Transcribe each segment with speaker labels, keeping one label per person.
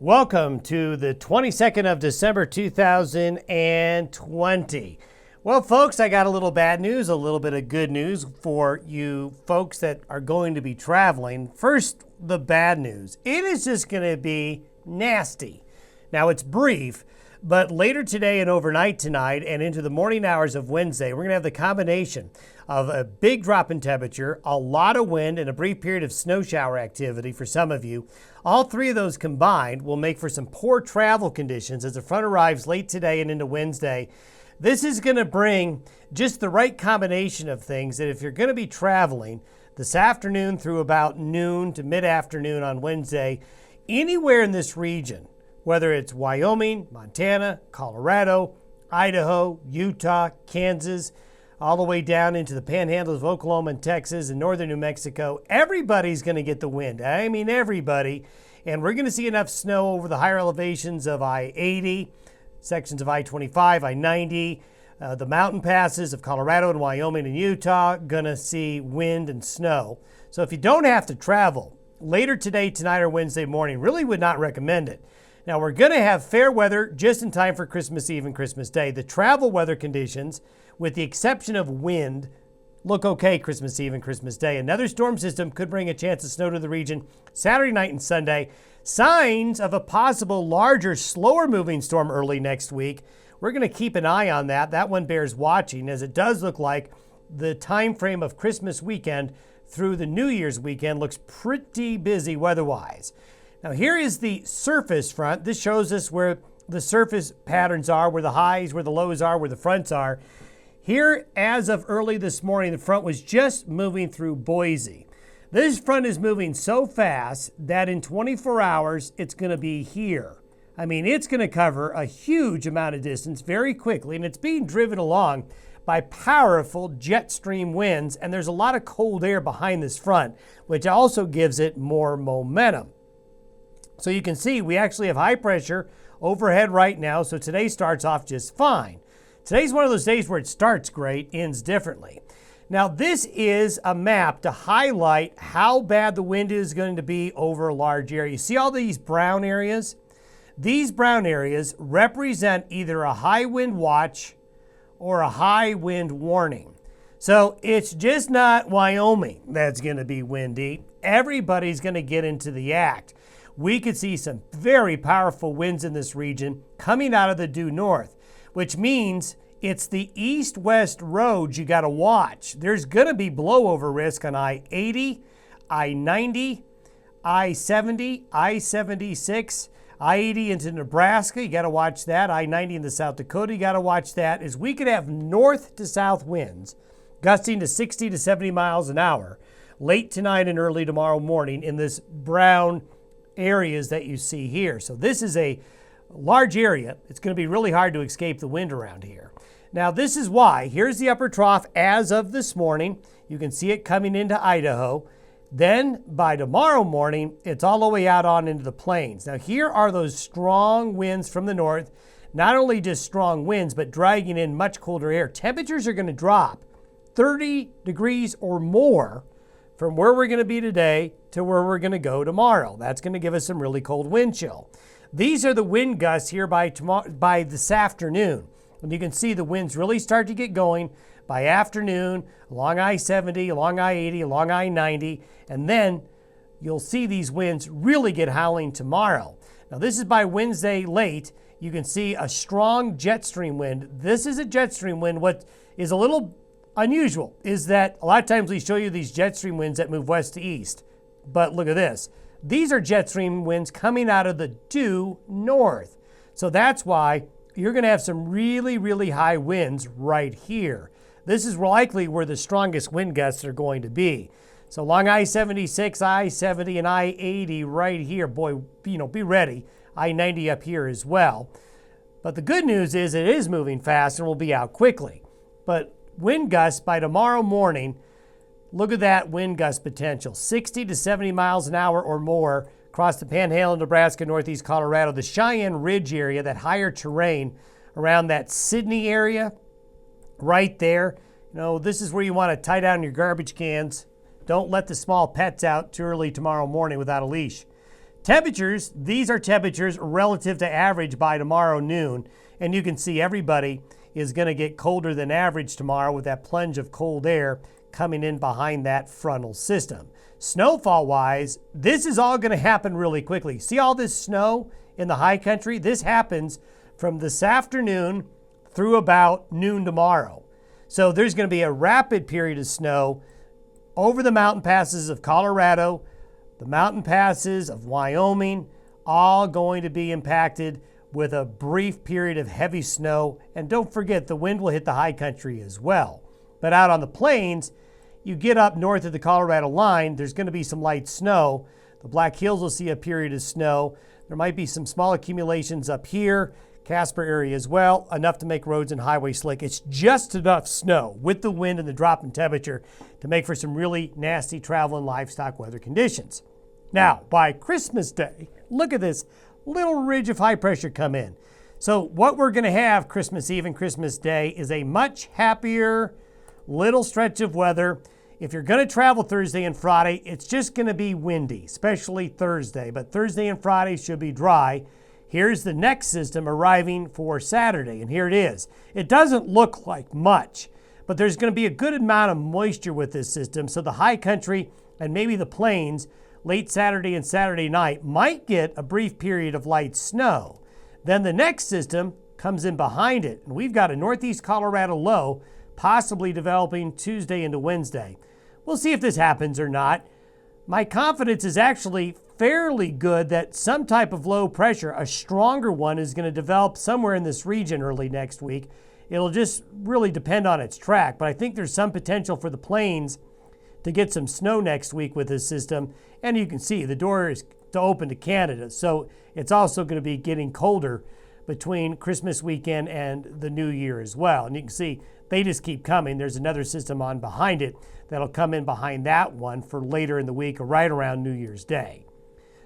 Speaker 1: Welcome to the 22nd of December 2020. Well, folks, I got a little bad news, a little bit of good news for you folks that are going to be traveling. First, the bad news. It is just going to be nasty. Now, it's brief, but later today and overnight tonight and into the morning hours of Wednesday, we're going to have the combination of a big drop in temperature, a lot of wind, and a brief period of snow shower activity for some of you. All three of those combined will make for some poor travel conditions as the front arrives late today and into Wednesday. This is going to bring just the right combination of things that if you're going to be traveling this afternoon through about noon to mid-afternoon on Wednesday, anywhere in this region, whether it's Wyoming, Montana, Colorado, Idaho, Utah, Kansas, all the way down into the panhandles of Oklahoma and Texas and northern New Mexico, everybody's going to get the wind. I mean, everybody. And we're going to see enough snow over the higher elevations of I-80, sections of I-25, I-90, the mountain passes of Colorado and Wyoming and Utah, going to see wind and snow. So if you don't have to travel later today, tonight, or Wednesday morning, really would not recommend it. Now, we're going to have fair weather just in time for Christmas Eve and Christmas Day. The travel weather conditions, with the exception of wind, look okay Christmas Eve and Christmas Day. Another storm system could bring a chance of snow to the region Saturday night and Sunday. Signs of a possible larger, slower moving storm early next week. We're going to keep an eye on that. That one bears watching, as it does look like the time frame of Christmas weekend through the New Year's weekend looks pretty busy weather-wise. Now, here is the surface front. This shows us where the surface patterns are, where the highs, where the lows are, where the fronts are. Here, as of early this morning, the front was just moving through Boise. This front is moving so fast that in 24 hours, it's going to be here. I mean, it's going to cover a huge amount of distance very quickly, and it's being driven along by powerful jet stream winds, and there's a lot of cold air behind this front, which also gives it more momentum. So you can see we actually have high pressure overhead right now, so today starts off just fine. Today's one of those days where it starts great, ends differently. Now, this is a map to highlight how bad the wind is going to be over a large area. You see all these brown areas? These brown areas represent either a high wind watch or a high wind warning. So it's just not Wyoming that's going to be windy. Everybody's going to get into the act. We could see some very powerful winds in this region coming out of the due north, which means it's the east-west roads you got to watch. There's going to be blowover risk on I-80, I-90, I-70, I-76, I-80 into Nebraska. You got to watch that. I-90 into South Dakota. You got to watch that, as we could have north to south winds gusting to 60 to 70 miles an hour late tonight and early tomorrow morning in this brown areas that you see here. So this is a large area. It's going to be really hard to escape the wind around here. Now, this is why. Here's the upper trough as of this morning. You can see it coming into Idaho. Then by tomorrow morning, it's all the way out on into the plains. Now, here are those strong winds from the north. Not only just strong winds, but dragging in much colder air. Temperatures are going to drop 30 degrees or more from where we're going to be today to where we're going to go tomorrow. That's going to give us some really cold wind chill. These are the wind gusts here by this afternoon. And you can see the winds really start to get going by afternoon along I-70, along I-80, along I-90, and then you'll see these winds really get howling tomorrow. Now, this is by Wednesday late. You can see a strong jet stream wind. This is a jet stream wind. What is a little unusual is that a lot of times we show you these jet stream winds that move west to east. But look at this. These are jet stream winds coming out of the due north. So that's why you're going to have some really, really high winds right here. This is likely where the strongest wind gusts are going to be. So along I-76, I-70, and I-80 right here. Boy, be ready. I-90 up here as well. But the good news is it is moving fast and will be out quickly. But wind gusts by tomorrow morning, look at that wind gust potential. 60 to 70 miles an hour or more across the Panhandle, Nebraska, northeast Colorado, the Cheyenne Ridge area, that higher terrain around that Sydney area right there. This is where you want to tie down your garbage cans. Don't let the small pets out too early tomorrow morning without a leash. Temperatures, these are temperatures relative to average by tomorrow noon. And you can see everybody is going to get colder than average tomorrow with that plunge of cold air coming in behind that frontal system. Snowfall-wise, this is all going to happen really quickly. See all this snow in the high country? This happens from this afternoon through about noon tomorrow. So there's going to be a rapid period of snow over the mountain passes of Colorado, the mountain passes of Wyoming, all going to be impacted with a brief period of heavy snow. And don't forget, the wind will hit the high country as well. But out on the plains, you get up north of the Colorado line, there's going to be some light snow. The Black Hills will see a period of snow. There might be some small accumulations up here, Casper area as well, enough to make roads and highways slick. It's just enough snow with the wind and the drop in temperature to make for some really nasty travel and livestock weather conditions. Now, by Christmas Day, look at this little ridge of high pressure come in. So what we're going to have Christmas Eve and Christmas Day is a much happier little stretch of weather. If you're going to travel Thursday and Friday, it's just going to be windy, especially Thursday. But Thursday and Friday should be dry. Here's the next system arriving for Saturday, and here it is. It doesn't look like much, but there's going to be a good amount of moisture with this system, so the high country and maybe the plains late Saturday and Saturday night might get a brief period of light snow. Then the next system comes in behind it, and we've got a northeast Colorado low possibly developing Tuesday into Wednesday. We'll see if this happens or not. My confidence is actually fairly good that some type of low pressure, a stronger one, is going to develop somewhere in this region early next week. It'll just really depend on its track, but I think there's some potential for the plains to get some snow next week with this system. And you can see the door is to open to Canada, so it's also going to be getting colder between Christmas weekend and the New Year as well. And you can see they just keep coming. There's another system on behind it that'll come in behind that one for later in the week or right around New Year's Day.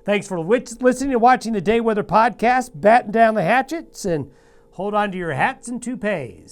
Speaker 1: Thanks for listening and watching the Day Weather Podcast. Batten down the hatchets and hold on to your hats and toupees.